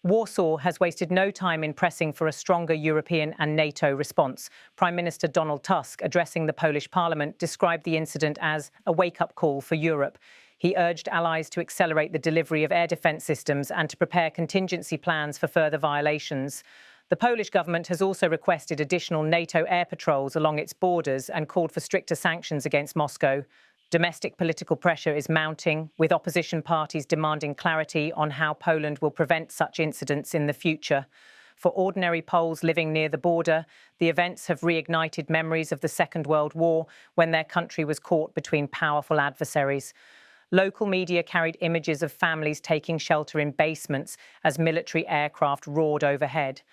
Warsaw has wasted no time in pressing for a stronger European and NATO response. Prime Minister Donald Tusk, addressing the Polish parliament, described the incident as a wake-up call for Europe. He urged allies to accelerate the delivery of air defence systems and to prepare contingency plans for further violations. The Polish government has also requested additional NATO air patrols along its borders and called for stricter sanctions against Moscow. Domestic political pressure is mounting, with opposition parties demanding clarity on how Poland will prevent such incidents in the future. For ordinary Poles living near the border, the events have reignited memories of the Second World War, when their country was caught between powerful adversaries. Local media carried images of families taking shelter in basements as military aircraft roared overhead.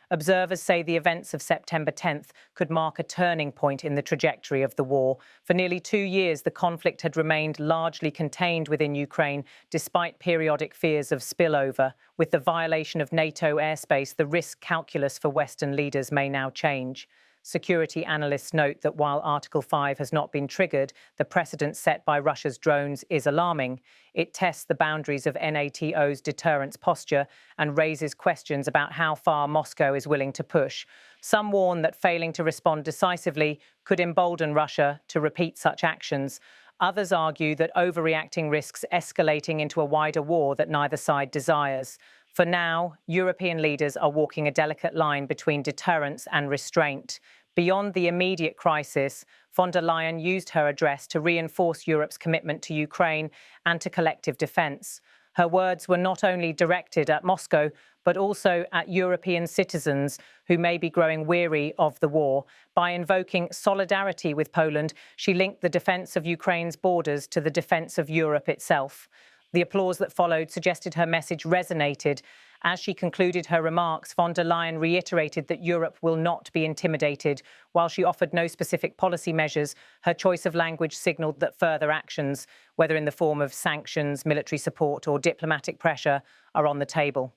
Observers say the events of September 10th could mark a turning point in the trajectory of the war. For nearly 2 years, the conflict had remained largely contained within Ukraine, despite periodic fears of spillover. With the violation of NATO airspace, the risk calculus for Western leaders may now change. Security analysts note that while Article 5 has not been triggered, the precedent set by Russia's drones is alarming. It tests the boundaries of NATO's deterrence posture and raises questions about how far Moscow is willing to push. Some warn that failing to respond decisively could embolden Russia to repeat such actions. Others argue that overreacting risks escalating into a wider war that neither side desires. For now, European leaders are walking a delicate line between deterrence and restraint. Beyond the immediate crisis, von der Leyen used her address to reinforce Europe's commitment to Ukraine and to collective defence. Her words were not only directed at Moscow, but also at European citizens who may be growing weary of the war. By invoking solidarity with Poland, she linked the defence of Ukraine's borders to the defence of Europe itself. The applause that followed suggested her message resonated. As she concluded her remarks, von der Leyen reiterated that Europe will not be intimidated. While she offered no specific policy measures, her choice of language signalled that further actions, whether in the form of sanctions, military support or diplomatic pressure, are on the table.